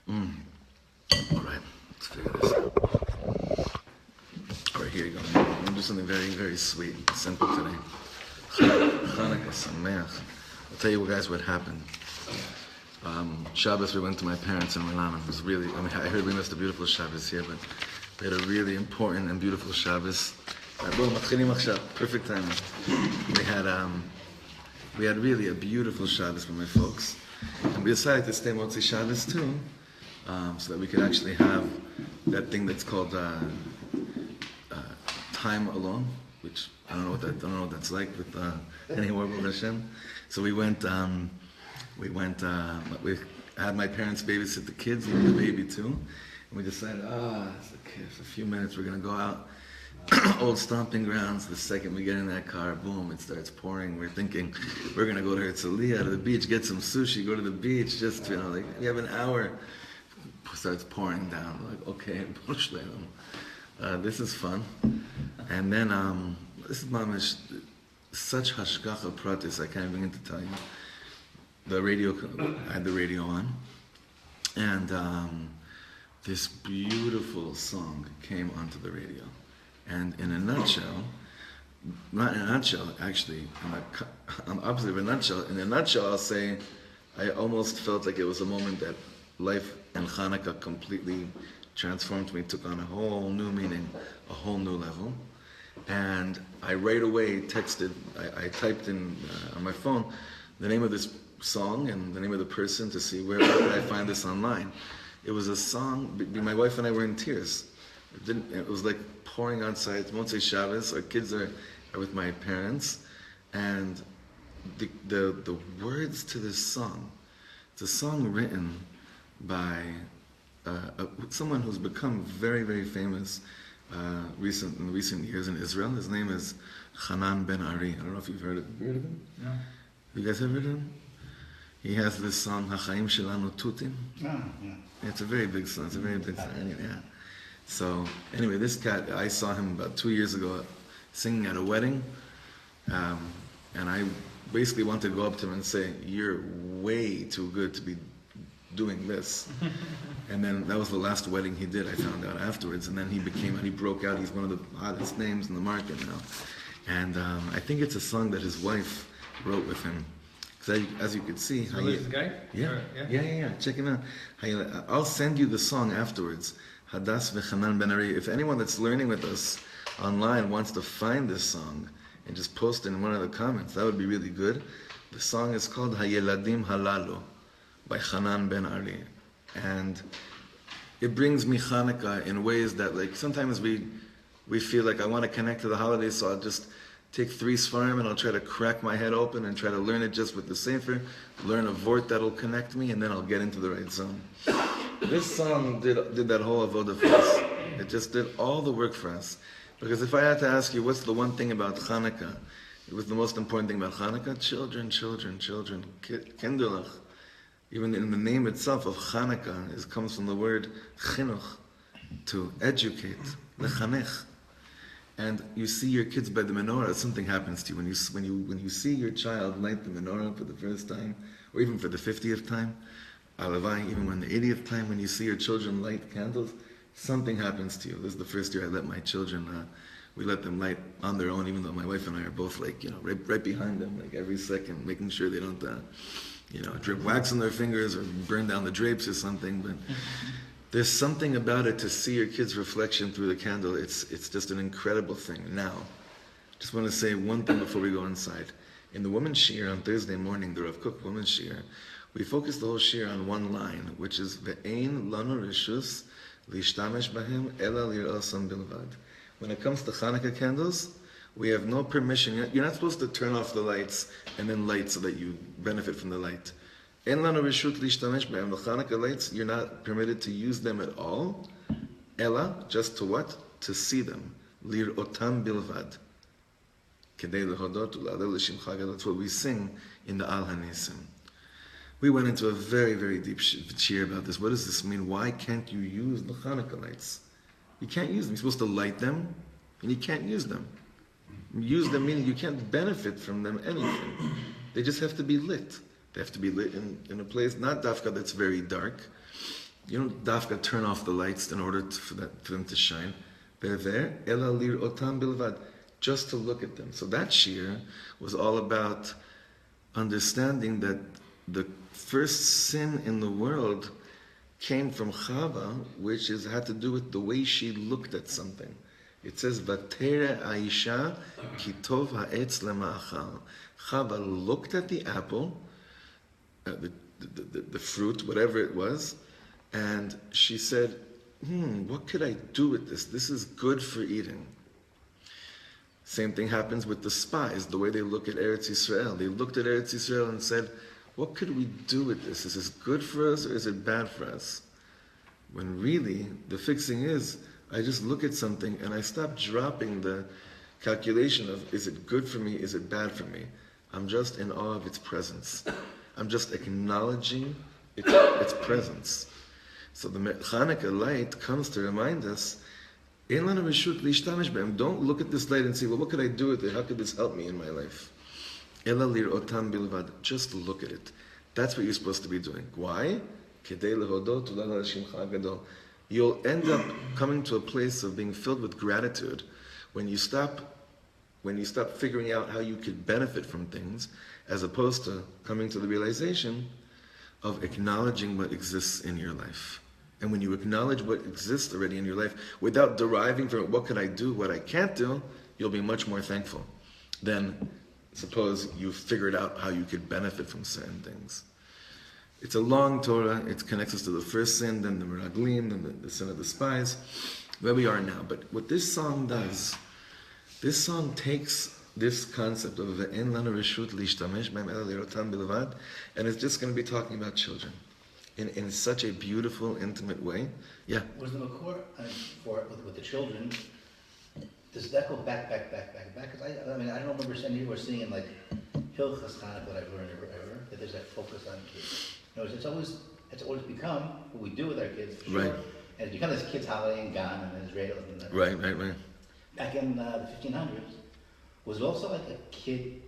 All right, let's figure this out. All right, here you go. I'm going to do something very, very sweet and simple today. Chanuka Sameach. I'll tell you guys what happened. Shabbos, we went to my parents in Milan. It was really, I heard we missed a beautiful Shabbos here, but we had a really important and beautiful Shabbos. Perfect timing. We had really a beautiful Shabbos with my folks. And we decided to stay Motzi Shabbos too, so that we could actually have that thing that's called time alone, which I don't know what that's like with anywhere but Hashem. So we had my parents babysit the kids and the baby too. And we decided, for a few minutes we're gonna go out. Old stomping grounds. The second we get in that car, boom, it starts pouring. We're thinking we're gonna go to Herzliya, to the beach, get some sushi, go to the beach, just like we have an hour. It starts pouring down. Like, okay, this is fun. And then this is mamish, such hashgacha pratis, I can't begin to tell you. I had the radio on, and this beautiful song came onto the radio. And in a nutshell, not in a nutshell, actually, I'm opposite of a nutshell. In a nutshell, I'll say, I almost felt like it was a moment that life and Chanukah completely transformed me, took on a whole new meaning, a whole new level. And I right away texted, I typed in on my phone the name of this song and the name of the person to see where could I find this online. It was a song, my wife and I were in tears. It was like pouring outside. It's Motzei Shabbos. Our kids are with my parents, and the words to this song. It's a song written by someone who's become very, very famous in recent years in Israel. His name is Hanan Ben Ari. I don't know if you've heard of him. No. You guys have heard of him? He has this song HaChaim Shelanu Tutim. Yeah. It's a very big song. It's a very big song. Anyway, yeah. So anyway, this cat, I saw him about 2 years ago singing at a wedding, and I basically wanted to go up to him and say, "You're way too good to be doing this." And then that was the last wedding he did, I found out afterwards, and then he broke out. He's one of the hottest names in the market now. And I think it's a song that his wife wrote with him. Because as you could see... So this guy? Yeah. Check him out. I'll send you the song afterwards. Hadas v'Chanan Ben Ari. If anyone that's learning with us online wants to find this song and just post it in one of the comments, that would be really good. The song is called Hayeladim Halalu by Hanan Ben Ari. And it brings me Chanukah in ways that, like, sometimes we feel like I want to connect to the holidays, so I'll just take 3 Sfarim and I'll try to crack my head open and try to learn it just with the Sefer, learn a vort that'll connect me, and then I'll get into the right zone. This song did that whole avodah for us. It just did all the work for us. Because if I had to ask you, what's the one thing about Chanukah? It was the most important thing about Chanukah? Children. Kindulach. Even in the name itself of Chanukah, it comes from the word chinuch, to educate, lechanech. And you see your kids by the menorah, something happens to you. When you see your child light the menorah for the first time, or even for the 50th time, alavai, even when the 80th time, when you see your children light candles, something happens to you. This is the first year I let my children, we let them light on their own, even though my wife and I are both right behind them, like every second, making sure they don't, drip wax on their fingers or burn down the drapes or something. But there's something about it to see your kid's reflection through the candle. It's just an incredible thing. Now, just want to say one thing before we go inside. In the women's shir on Thursday morning, the Rav Kook women's shir, we focused the whole shir on one line, which is Ve'ein lanu rishus lishtamesh bahem ela lir'asam bilvad. When it comes to Chanukah candles, we have no permission. You're not supposed to turn off the lights and then light so that you benefit from the light. Ein lanu rishut lishtamesh bahem. The Chanukah lights, you're not permitted to use them at all. Ela, just to what? To see them. Lir'otam bilvad. Kedei lehodot u'la'adel l'shimcha. That's what we sing in the Al Hanisim. We went into a very, very deep shir about this. What does this mean? Why can't you use the Chanukah lights? You can't use them. You're supposed to light them, and you can't use them. Use them meaning you can't benefit from them anything. They just have to be lit. They have to be lit in a place, not dafka that's very dark, You don't dafka turn off the lights in order for them to shine. Be'ver ela lir'otam bilvad, just to look at them. So that shir was all about understanding that the first sin in the world came from Chava, which had to do with the way she looked at something. It says, "Vatere Aisha kitov ha'etz lema'achal." Chava looked at the apple, the fruit, whatever it was, and she said, what could I do with this? This is good for eating. Same thing happens with the spies, the way they look at Eretz Yisrael. They looked at Eretz Yisrael and said, what could we do with this? Is this good for us or is it bad for us? When really, the fixing is, I just look at something and I stop dropping the calculation of, is it good for me, is it bad for me? I'm just in awe of its presence. I'm just acknowledging its presence. So the Chanuka light comes to remind us, don't look at this light and say, well, what could I do with it? How could this help me in my life? Just look at it. That's what you're supposed to be doing. Why? You'll end up coming to a place of being filled with gratitude when you stop figuring out how you could benefit from things, as opposed to coming to the realization of acknowledging what exists in your life. And when you acknowledge what exists already in your life, without deriving from it, what can I do, what I can't do, you'll be much more thankful than suppose you figured out how you could benefit from certain things. It's a long Torah. It connects us to the first sin, then the Meraglim, then the sin of the spies, where we are now. But what this song does, this song takes this concept of Ve'en lanu reshut lishtamesh b'hem ela lirotam bilvad, and it's just going to be talking about children in such a beautiful, intimate way. Yeah. Was the Makor with the children? Does that go back? Because I don't remember seeing in like Hilchas Chanuka that I've learned ever that there's that focus on kids. It's always become what we do with our kids, for sure. Right. And it's become this kids' holiday in Ghana and Israel. And Right. Back in the 1500s, was it also like a kid?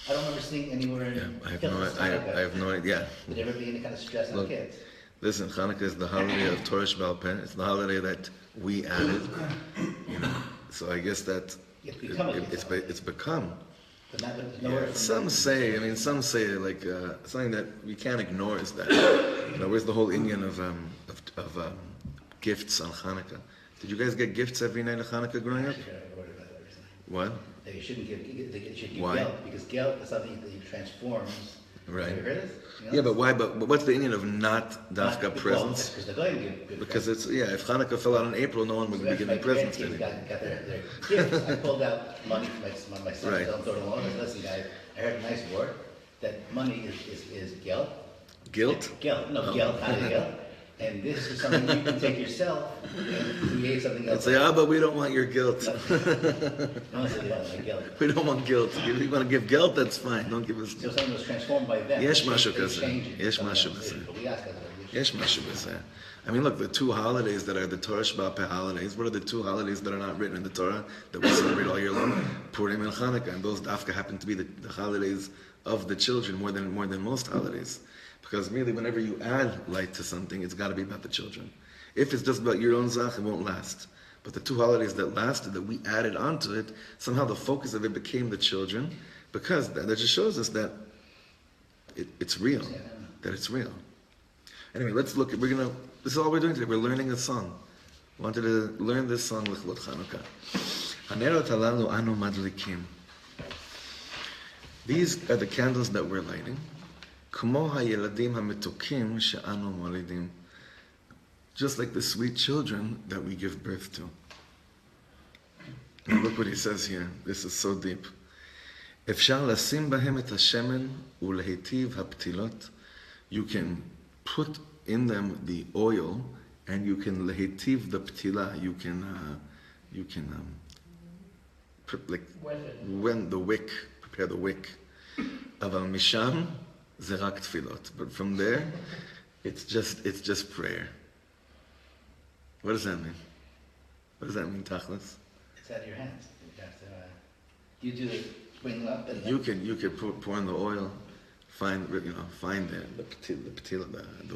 I don't remember seeing anywhere in I have no idea. Did there ever be any kind of stress on kids? Listen, Chanukah is the holiday of Torah Sheba'al Peh. It's the holiday that we added. So I guess that it's become. But not, some say like something that we can't ignore is that where's the whole Inyan of gifts on Chanukah? Did you guys get gifts every night of Chanukah growing up? What? That you shouldn't give. They should give Why? gelt, because gelt is something that transforms. Right. Have you heard this? Yeah, but why? But what's the Inyan of not dafka presents? Because they're going to give good Because presents. if Chanukah fell out in April, no one would be giving presents to Kids anybody. got their gifts. I pulled out money from my son. Right. Don't throw it along. I said, listen, guys, I heard a nice word that money is gelt. Guilt? Gelt. No, gelt. How do you gelt? And this is something you can take yourself and create something else. And say, but we don't want your guilt. No one said they don't like guilt. We don't want guilt. If you want to give guilt, that's fine. Don't give us So guilt. something was transformed by them. Yesh They mashu change kazeh. it. Yesh Something mashu else. kazeh. But we ask us, Yesh mashu b'zeh. Look, the two holidays that are the Torah Sheba'al Peh holidays, what are the two holidays that are not written in the Torah that we celebrate all year long? Purim and Chanukah. And those dafka happen to be the holidays of the children more than most holidays. Because really, whenever you add light to something, it's got to be about the children. If it's just about your own zach, it won't last. But the two holidays that lasted, that we added onto it, somehow the focus of it became the children, because that just shows us that it's real, that it's real. Anyway, let's look. This is all we're doing today. We're learning a song. Wanted to learn this song, L'chlot Chanukah. Hanerot halalu anu madlikim. These are the candles that we're lighting. K'mo hayeladim hametukim she'anu molidim. Just like the sweet children that we give birth to. Now look what he says here. This is so deep. Efshar lasim bahem et hashemen ulehitiv haptilot. You can put in them the oil, and you can lehitiv the ptila. You can when the wick, prepare the wick. Aval misham zerak tfilot. But from there, it's just prayer. What does that mean? What does that mean, Tachlis? it's out of your hands. You have to. You do it, bring them up, and You can pour in the oil, find the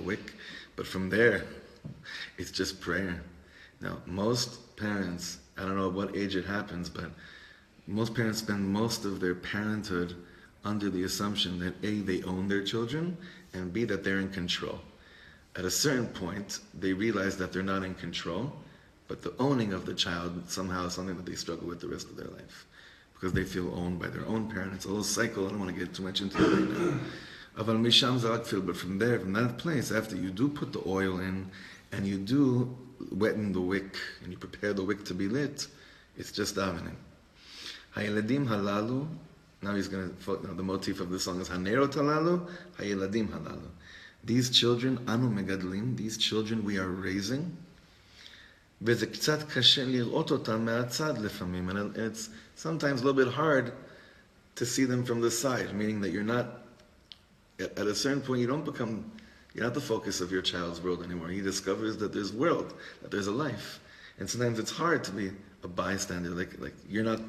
wick. But from there, it's just prayer. Now, most parents, I don't know at what age it happens, but most parents spend most of their parenthood under the assumption that A, they own their children, and B, that they're in control. At a certain point, they realize that they're not in control, but the owning of the child somehow is something that they struggle with the rest of their life, because they feel owned by their own parents. A little cycle, I don't want to get too much into it right now. But from there, from that place, after you do put the oil in, and you do wetten the wick, and you prepare the wick to be lit, it's just davening. Hayeladim halalu. Now he's going to, the motif of the song is Hanerot halalu, hayeladim halalu. These children, anu megadlim, these children we are raising. וזה קצת קשה לראות אותם מהצד לפעמים, and it's sometimes a little bit hard to see them from the side, meaning that you're not, at a certain point you're not the focus of your child's world anymore. He discovers that there's world, that there's a life. And sometimes it's hard to be a bystander, like you're not,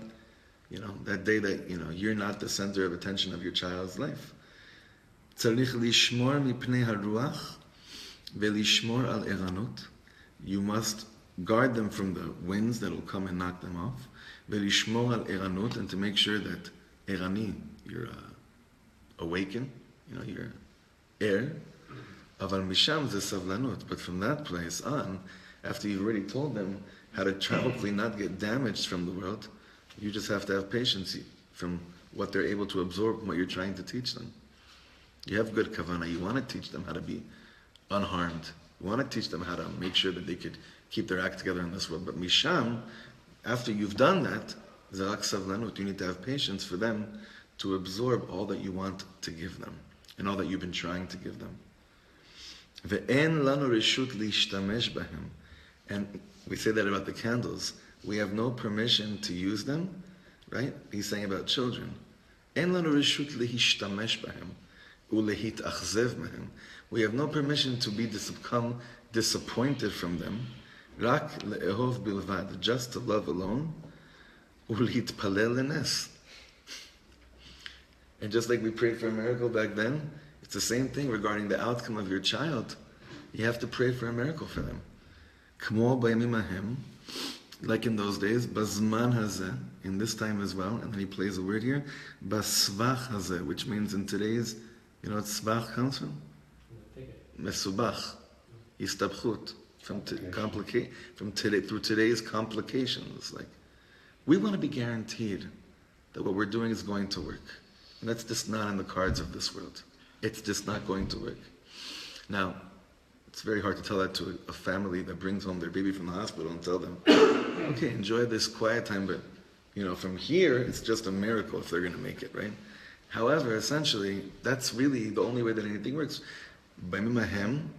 that day that, you're not the center of attention of your child's life. צריך לשמור מפני הרוח ולשמור על ערנות. You must guard them from the winds that will come and knock them off. ולשמור על ערנות, and to make sure that ערני, you're awakened, you're air. אבל משם זה סבלנות. But from that place on, after you've already told them how to hopefully not get damaged from the world, you just have to have patience from what they're able to absorb from what you're trying to teach them. You have good kavanah. You want to teach them how to be unharmed. You want to teach them how to make sure that they could keep their act together in this world. But misham, after you've done that, zerak savlanut, you need to have patience for them to absorb all that you want to give them and all that you've been trying to give them. Ve'en lanu reshut lishtamesh bahem. And we say that about the candles. We have no permission to use them, right? He's saying about children. En lanu reshut lishtamesh bahem. We have no permission to become disappointed from them. Rak le'ehov bilvad, just to love alone. Ulhitpalel lenes. And just like we prayed for a miracle back then, it's the same thing regarding the outcome of your child. You have to pray for a miracle for them. Kmo b'yamim ahem, like in those days, bazman hazeh, in this time as well, and then he plays a word here, basvach hazeh, which means in today's, you know what svach comes from? Mesubach, istabchut, from today, through today's complications. Like, we want to be guaranteed that what we're doing is going to work. And that's just not in the cards of this world. It's just not going to work. Now, it's very hard to tell that to a family that brings home their baby from the hospital and tell them, okay, enjoy this quiet time, but from here, it's just a miracle if they're going to make it, right? However, essentially, that's really the only way that anything works. In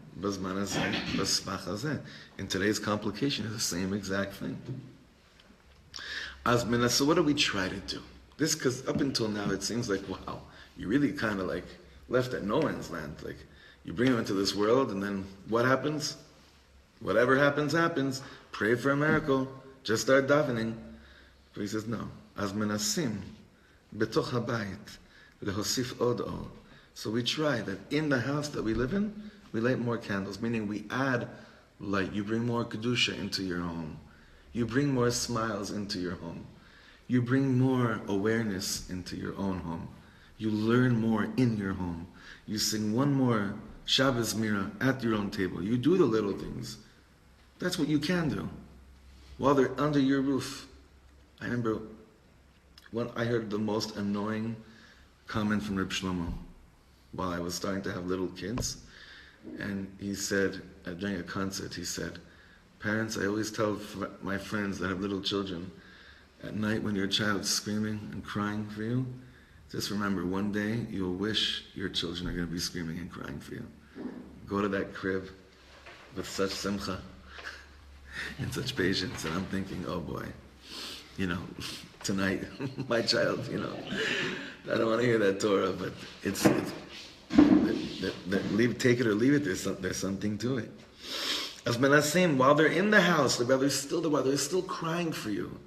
today's complication, is the same exact thing. So what do we try to do? This, because up until now, it seems like, wow, you really kind of like left at no man's land. Like, you bring them into this world, and then what happens? Whatever happens, happens. Pray for a miracle. Just start davening. But he says, no. Az menasim betoch habayit lehosif od or. So we try that in the house that we live in, we light more candles, meaning we add light. You bring more kedusha into your home. You bring more smiles into your home. You bring more awareness into your own home. You learn more in your home. You sing one more Shabbos Mira at your own table. You do the little things. That's what you can do while they're under your roof. I remember when I heard the most annoying comment from Reb Shlomo while I was starting to have little kids. And he said, during a concert, he said, parents, I always tell my friends that have little children, at night when your child's screaming and crying for you, just remember, one day you'll wish your children are going to be screaming and crying for you. Go to that crib with such simcha and such patience. And I'm thinking, oh boy, tonight, my child, I don't want to hear that Torah, but it's take it or leave it, there's something to it. As Menasim, while they're in the house, while they're still crying for you,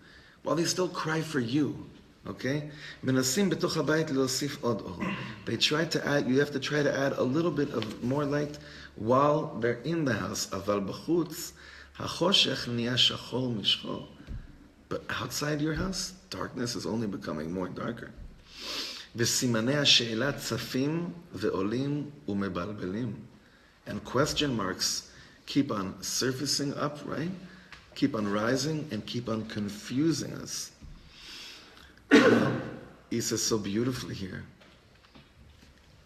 while they still cry for you, Okay? מנסים בתוך הבית להוסיף עוד אור. They try to add, you have to try to add a little bit of more light while they're in the house. אבל בחוץ, החושך נהיה שחור משחור. But outside your house, darkness is only becoming more darker. וסימני השאלה צפים ועולים ומבלבלים. And question marks keep on surfacing up, right? Keep on rising and keep on confusing us. He says so beautifully here.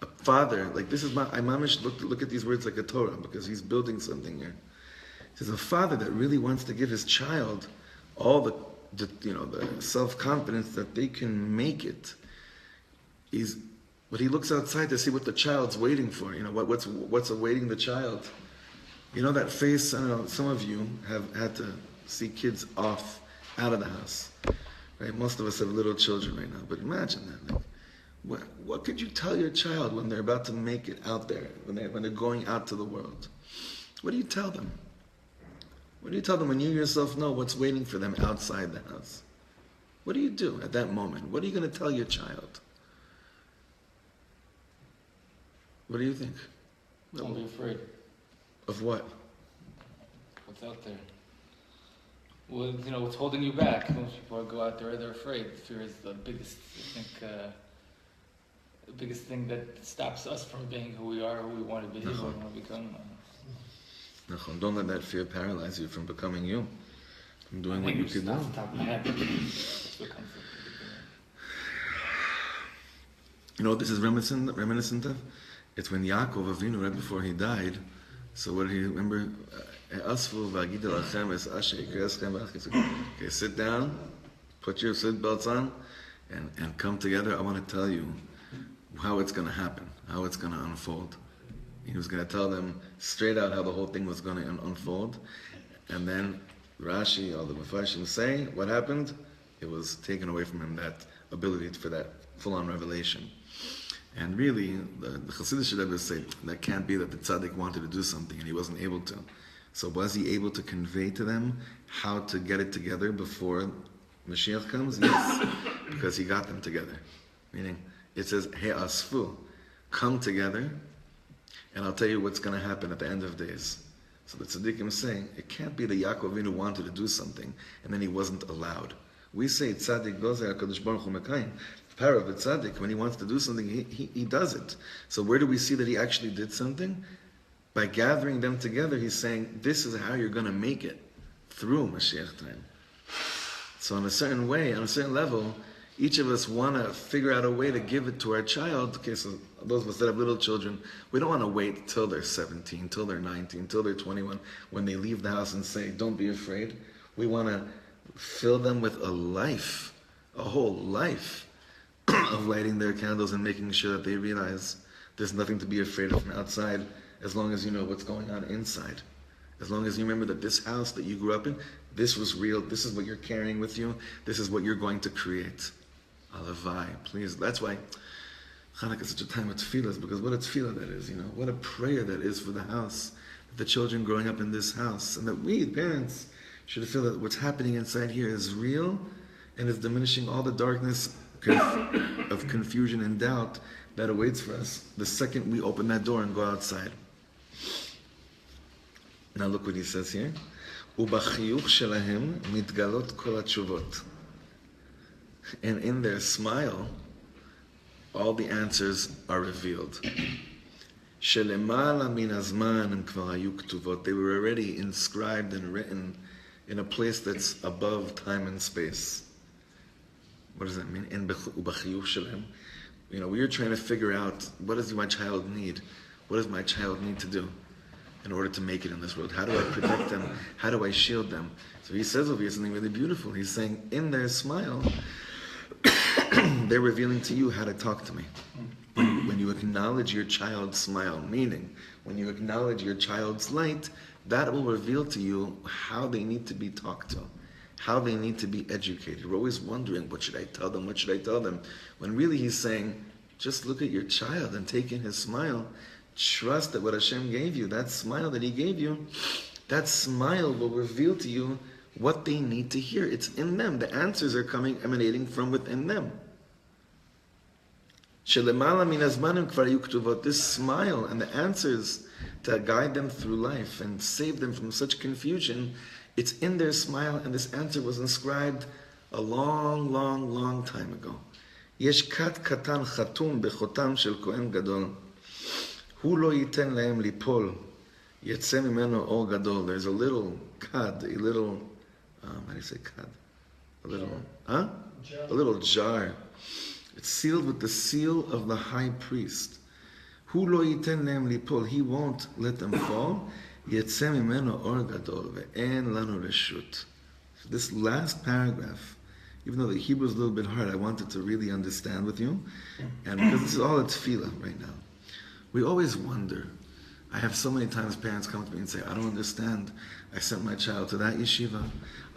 A father, like this is my, I mamish look at these words like a Torah because he's building something here. He says a father that really wants to give his child all the self-confidence that they can make it. But he looks outside to see what the child's waiting for. What's awaiting the child. You know that face, I don't know, some of you have had to see kids off, out of the house. Right? Most of us have little children right now, but imagine that. Like, what could you tell your child when they're about to make it out there, when they're going out to the world? What do you tell them? What do you tell them when you yourself know what's waiting for them outside the house? What do you do at that moment? What are you going to tell your child? What do you think? Don't be afraid. Of what? What's out there? Well, what's holding you back? Most people go out there, they're afraid. Fear is the biggest, I think, the biggest thing that stops us from being who we are, who we want to be, who we want to become. Don't let that fear paralyze you from becoming you, from doing what you can do. Off the top of my head. That's what comes up. You know what this is reminiscent of? It's when Yaakov Avinu, right before he died, so what did he remember? Okay, sit down, put your seatbelts on, and come together. I want to tell you how it's going to happen, how it's going to unfold. He was going to tell them straight out how the whole thing was going to unfold. And then Rashi, all the Mepharshim say, what happened? It was taken away from him, that ability for that full-on revelation. And really, the Hasidic Rebbe say that can't be that the tzaddik wanted to do something and he wasn't able to. So was he able to convey to them how to get it together before Mashiach comes? Yes, because he got them together. Meaning, it says, Hey asfu, come together, and I'll tell you what's going to happen at the end of days. So the tzaddikim say, it can't be that Yaakov Avinu wanted to do something and then he wasn't allowed. We say, tzaddik gozer HaKadosh Baruch Hu mekayim. The power of the tzaddik, when he wants to do something, he does it. So where do we see that he actually did something? By gathering them together, he's saying, this is how you're going to make it through Mashiach time. So in a certain way, on a certain level, each of us want to figure out a way to give it to our child. Okay, so those of us that have little children, we don't want to wait till they're 17, till they're 19, till they're 21, when they leave the house and say, don't be afraid. We want to fill them with a life, a whole life of lighting their candles and making sure that they realize there's nothing to be afraid of from outside as long as you know what's going on inside. As long as you remember that this house that you grew up in, this was real, this is what you're carrying with you, this is what you're going to create. Alavai, please. That's why Chanuka is such a time of tefillah, because what a tefillah that is, what a prayer that is for the house, the children growing up in this house, and that we, parents, should feel that what's happening inside here is real and is diminishing all the darkness of confusion and doubt that awaits for us the second we open that door and go outside. Now look what he says here. ובחיוך שלהם מתגלות כל התשובות. And in their smile, all the answers are revealed. שלמעלה מן הזמן הם כבר היו כתובות. They were already inscribed and written in a place that's above time and space. What does that mean? ובחיוך שלהם. We are trying to figure out, what does my child need? What does my child need to do in order to make it in this world? How do I protect them? How do I shield them? So he says over here something really beautiful. He's saying, in their smile, they're revealing to you how to talk to me. When you acknowledge your child's smile, meaning when you acknowledge your child's light, that will reveal to you how they need to be talked to, how they need to be educated. We're always wondering, what should I tell them? What should I tell them? When really he's saying, just look at your child and take in his smile. Trust that what Hashem gave you, that smile that he gave you, that smile will reveal to you what they need to hear. It's in them. The answers are emanating from within them. Shelemala min hazmanim kvar hayu ktuvot. This smile and the answers to guide them through life and save them from such confusion, it's in their smile, and this answer was inscribed a long, long, long time ago. Yesh kat katan chatum bechotam shel kohen gadol. Hu lo yiten lahem lipol. Yetze mimeno or gadol. There's a little kad, a little, how do you say kad? A little, huh? Jar. A little jar. It's sealed with the seal of the high priest. Hu lo yiten lahem lipol. He won't let them fall. Yetze mimeno or gadol ve'en lanu reshut. This last paragraph, even though the Hebrew is a little bit hard, I wanted to really understand with you, and because this is all a tefillah right now. We always wonder. I have so many times parents come to me and say, I don't understand. I sent my child to that yeshiva.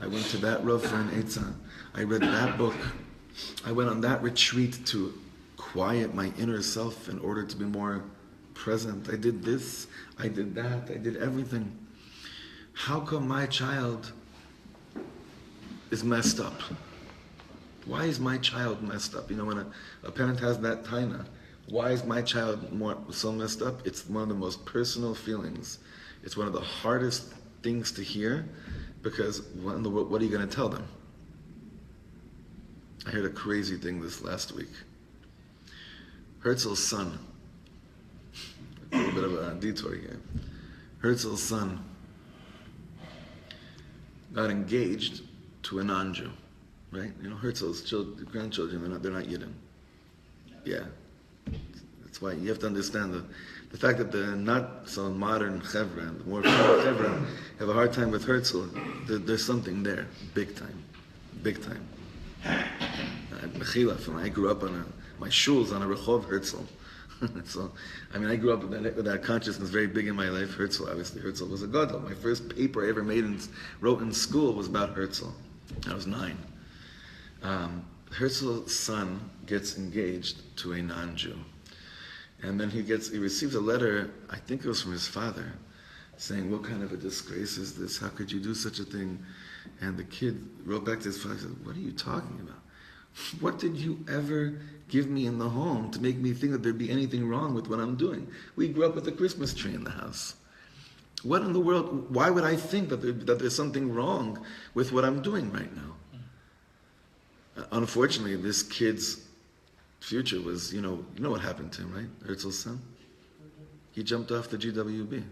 I went to that Rav for an Eitzah. I read that book. I went on that retreat to quiet my inner self in order to be more present. I did this, I did that, I did everything. How come my child is messed up? Why is my child messed up? You know, when a parent has that taina, why is my child so messed up? It's one of the most personal feelings. It's one of the hardest things to hear, because what are you going to tell them? I heard a crazy thing this last week. Herzl's son, a little bit of a detour here. Herzl's son got engaged to a non-Jew, right? You know, Herzl's grandchildren, they're not Yidden. Yeah. That's why you have to understand the fact that the not so modern Chevra, the more Chevra, have a hard time with Herzl. There's something there, big time. Mechila, when I grew up my shul's on a Rehov Herzl. So, I mean, I grew up with that consciousness very big in my life. Herzl, obviously, Herzl was a gadol. My first paper I ever wrote in school was about Herzl. I was 9. Herzl's son gets engaged to a non-Jew. And then he receives a letter, I think it was from his father, saying, what kind of a disgrace is this? How could you do such a thing? And the kid wrote back to his father and said, what are you talking about? What did you ever give me in the home to make me think that there'd be anything wrong with what I'm doing? We grew up with a Christmas tree in the house. What in the world, why would I think that there's something wrong with what I'm doing right now? Unfortunately, this kid's future was, you know what happened to him, right? Herzl's son? He jumped off the GWB.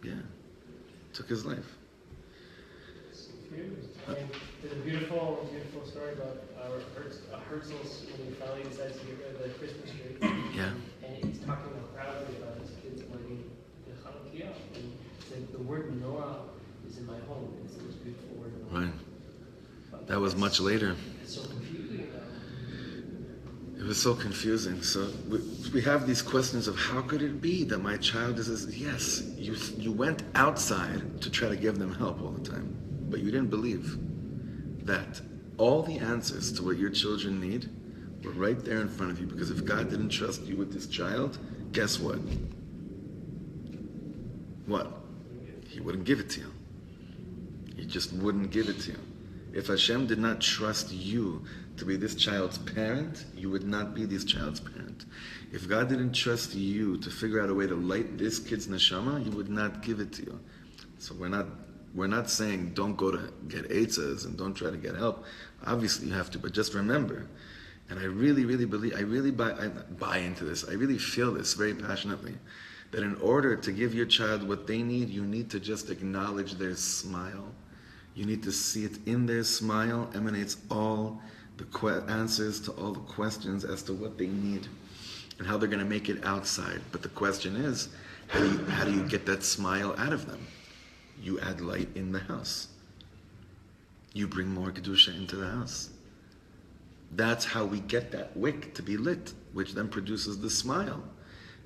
Yeah. Took his life. There's a beautiful story about Herzl's when he finally decides to get rid of the Christmas tree. Yeah. And he's talking proudly about his kids learning the Chanuka. And he said, the word menorah is in my home. It's the most beautiful word in the world. Right. That was much later. It's so confusing now. It was so confusing. So we have these questions of how could it be that my child is yes, you went outside to try to give them help all the time, but you didn't believe that all the answers to what your children need were right there in front of you, because if God didn't trust you with this child, guess what? What? He wouldn't give it to you. He just wouldn't give it to you. If Hashem did not trust you to be this child's parent, you would not be this child's parent. If God didn't trust you to figure out a way to light this kid's neshama, He would not give it to you. So we're not saying don't go to get eitzahs and don't try to get help. Obviously you have to, but just remember, and I really, really believe, I buy into this, I really feel this very passionately, that in order to give your child what they need, you need to just acknowledge their smile. You need to see it in their smile, emanates all the answers to all the questions as to what they need and how they're going to make it outside. But the question is, how do you get that smile out of them? You add light in the house. You bring more Kedusha into the house. That's how we get that wick to be lit, which then produces the smile.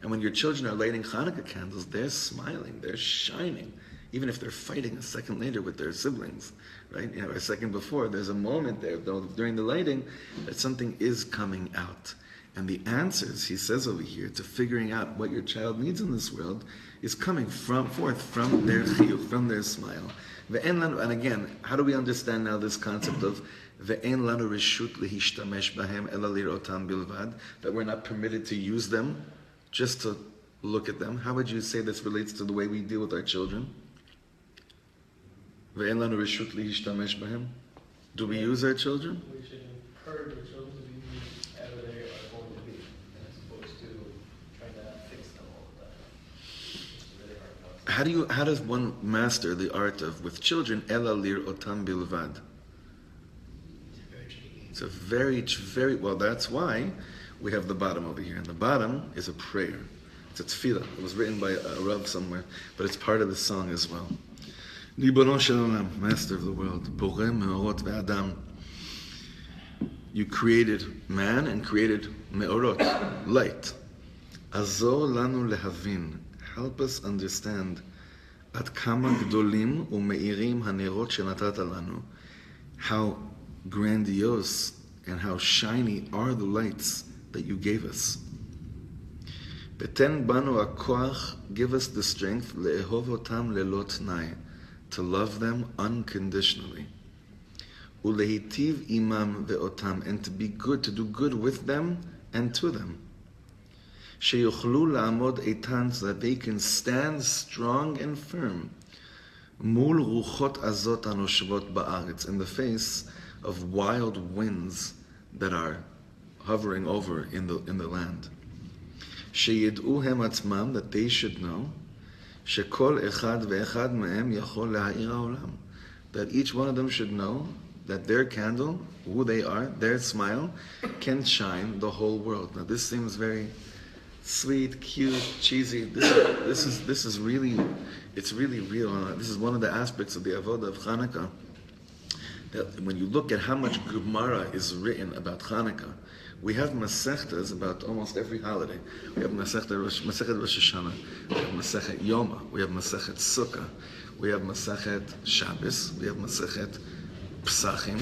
And when your children are lighting Hanukkah candles, they're smiling, they're shining. Even if they're fighting a second later with their siblings, right? You know, a second before, there's a moment there, though, during the lighting, that something is coming out. And the answers, he says over here, to figuring out what your child needs in this world is coming forth from their chiyuv, from their smile. And again, how do we understand now this concept of ve'en lanu reshut lehishtamesh bahem ela lirotam bilvad, that we're not permitted to use them, just to look at them? How would you say this relates to the way we deal with our children? Ve'en lanu reshut lehishtamesh bahem. Do we use our children? We should encourage our children to be whatever they are going to be, as opposed to trying to fix them all the time. It's really hard process. How does one master the art of, with children, ela lir otam bilvad? It's a very, very, well, that's why we have the bottom over here. And the bottom is a prayer. It's a tefillah. It was written by a Rav somewhere, but it's part of the song as well. Ribono shel olam, master of the world, borei meorot ve'adam. You created man and created meorot, light. Azor lanu lehavin. Help us understand at kama gdolim u'meirim hanerot shenatata lanu. How grandiose and how shiny are the lights that you gave us. Beten banu hakoach, give us the strength le'ehov otam lelo tnai, to love them unconditionally. Ulehitiv imam ve'otam, and to be good, to do good with them and to them. Sheyochlu la'amod eitan, so that they can stand strong and firm. Mul ruchot azot anoshvot ba'aretz, in the face of wild winds that are hovering over in the land. Sheyid'u hem atzmam, that they should know. Shekol echad ve'echad me'em yachol la'ha'ir ha'olam, that each one of them should know that their candle, who they are, their smile, can shine the whole world. Now this seems very sweet, cute, cheesy. This is really, it's really real. This is one of the aspects of the avodah of Chanuka, that when you look at how much Gemara is written about Chanuka, we have Masechtas about almost every holiday. We have Masechet Rosh Hashanah, we have Masechet Yoma, we have Masechet Sukkah, we have Masechet Shabbos, we have Masechet Pesachim,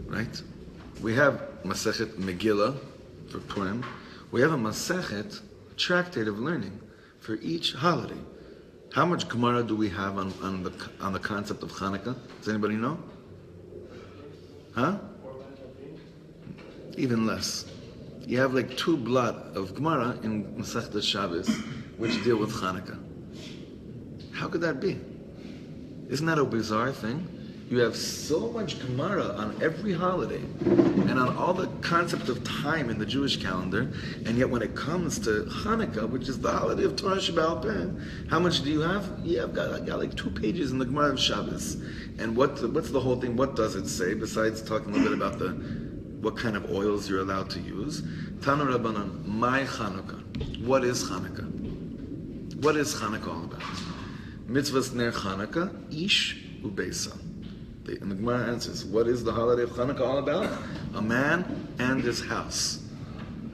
right? We have Masechet Megillah for Purim. We have a Masechet, tractate of learning for each holiday. How much Gemara do we have on the concept of Chanukah? Does anybody know? Huh? Even less. You have like 2 blot of Gemara in Masechet Shabbos, which deal with Chanukah. How could that be? Isn't that a bizarre thing? You have so much Gemara on every holiday and on all the concept of time in the Jewish calendar, and yet when it comes to Hanukkah, which is the holiday of Torah Sheba'al Peh, how much do you have? Yeah, I've got like 2 pages in the Gemara of Shabbos. And what's the whole thing? What does it say, besides talking a little bit about what kind of oils you're allowed to use? Tanu Rabbanan, my Chanukah. What is Chanukah? What is Chanukah all about? Mitzvahs ner Chanukah, ish ubeisa. And the Gemara answers, what is the holiday of Chanukah all about? A man and his house.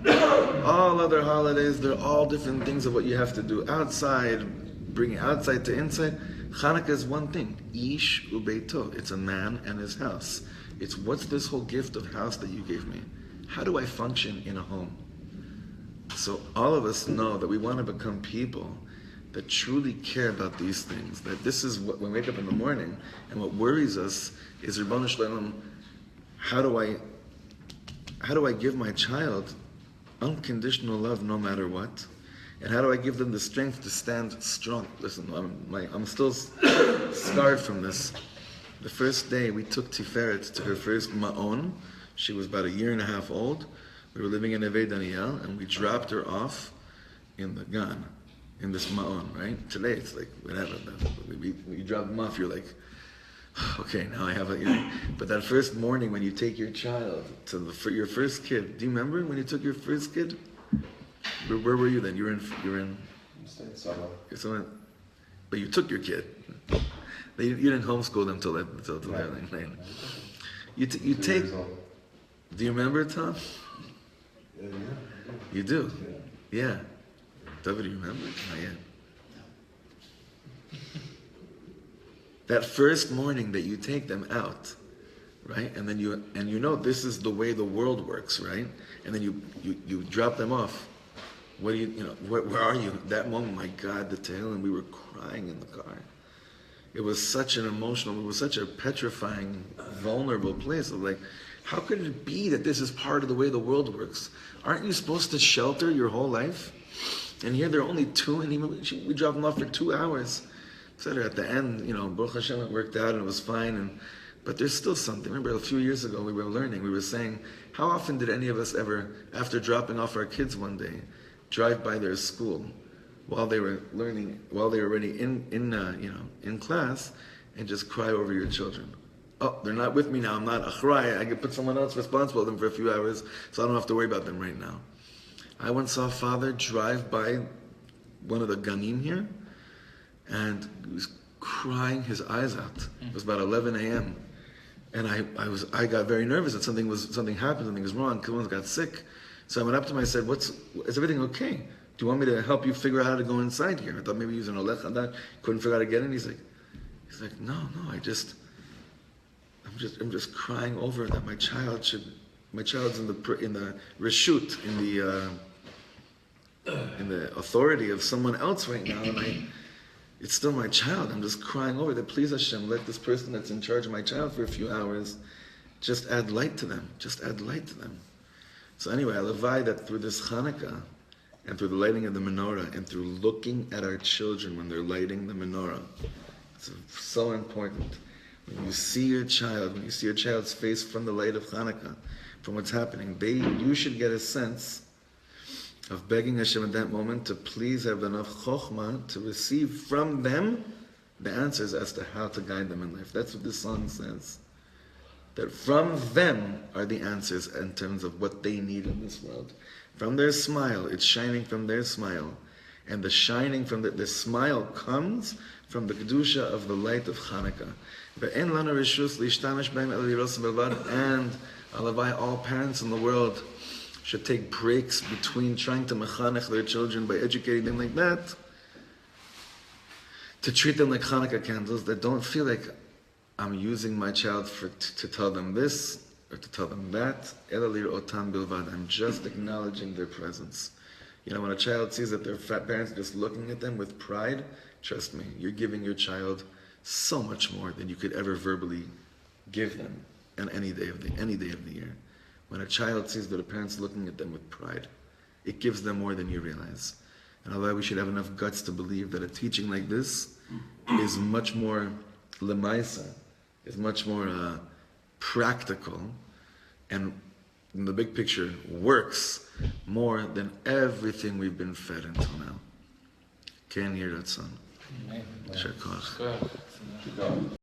All other holidays, they're all different things of what you have to do outside, bringing outside to inside. Chanukah is one thing, ish ubeito. It's a man and his house. It's what's this whole gift of house that you gave me? How do I function in a home? So all of us know that we want to become people that truly care about these things. That this is what, when we wake up in the morning, and what worries us is, Ribono Shel Olam, how do I give my child unconditional love no matter what? And how do I give them the strength to stand strong? Listen, I'm still scarred from this. The first day we took Tiferet to her first ma'on, she was about 1.5 years old. We were living in Neve Daniel, and we dropped her off in the Gan, in this ma'on, right? Today it's like, whatever. You drop them off, you're like, okay, now I have a... But that first morning when you take your child to your first kid, do you remember when you took your first kid? Where were you then? You were in somewhere. But you took your kid. You didn't homeschool them till they're like 9. You take... Do you remember, Tom? Yeah. You do? Yeah. David, do you remember? Not yet. That first morning that you take them out, right? And then you know this is the way the world works, right? And then you drop them off. What do you know? Where are you? That moment, my God, the tail, and we were crying in the car. It was such an emotional, it was such a petrifying, vulnerable place of like, how could it be that this is part of the way the world works? Aren't you supposed to shelter your whole life? And here there are only two, and we dropped them off for 2 hours. etc. At the end, Baruch Hashem, it worked out and it was fine. But there's still something. Remember, a few years ago we were learning, we were saying, how often did any of us ever, after dropping off our kids one day, drive by their school while they were learning, while they were already in class, and just cry over your children? Oh, they're not with me now. I'm not achrai. I can put someone else responsible for them for a few hours, so I don't have to worry about them right now. I once saw a father drive by one of the ganim here, and he was crying his eyes out. It was about 11 a.m. And I got very nervous that something happened, something was wrong, someone got sick. So I went up to him, I said, is everything okay? Do you want me to help you figure out how to go inside here? I thought maybe he was an olech hadat, couldn't figure out how to get in. He's like, no, I'm just crying over that my child's in the reshut, in the authority of someone else right now, and it's still my child. I'm just crying over that. Please Hashem, let this person that's in charge of my child for a few hours just add light to them. Just add light to them. So anyway, I levai that through this Chanuka, and through the lighting of the menorah, and through looking at our children when they're lighting the menorah, it's so important. When you see your child's face from the light of Chanuka, from what's happening, you should get a sense of begging Hashem at that moment to please have enough chokhmah to receive from them the answers as to how to guide them in life. That's what this song says. That from them are the answers in terms of what they need in this world. From their smile, it's shining from their smile. And the shining from the smile comes from the kedusha of the light of Chanuka. And alavai, all parents in the world should take breaks between trying to mechanech their children by educating them like that, to treat them like Chanuka candles, that don't feel like I'm using my child to tell them this or to tell them that. I'm just acknowledging their presence. When a child sees that their parents are just looking at them with pride, trust me, you're giving your child so much more than you could ever verbally give them on any day of the year. When a child sees that a parent's looking at them with pride, it gives them more than you realize. And although we should have enough guts to believe that a teaching like this is much more lemaisa, is much more practical, and in the big picture works more than everything we've been fed until now. Ken Yirat Son. Amen. Shar Koach. Good.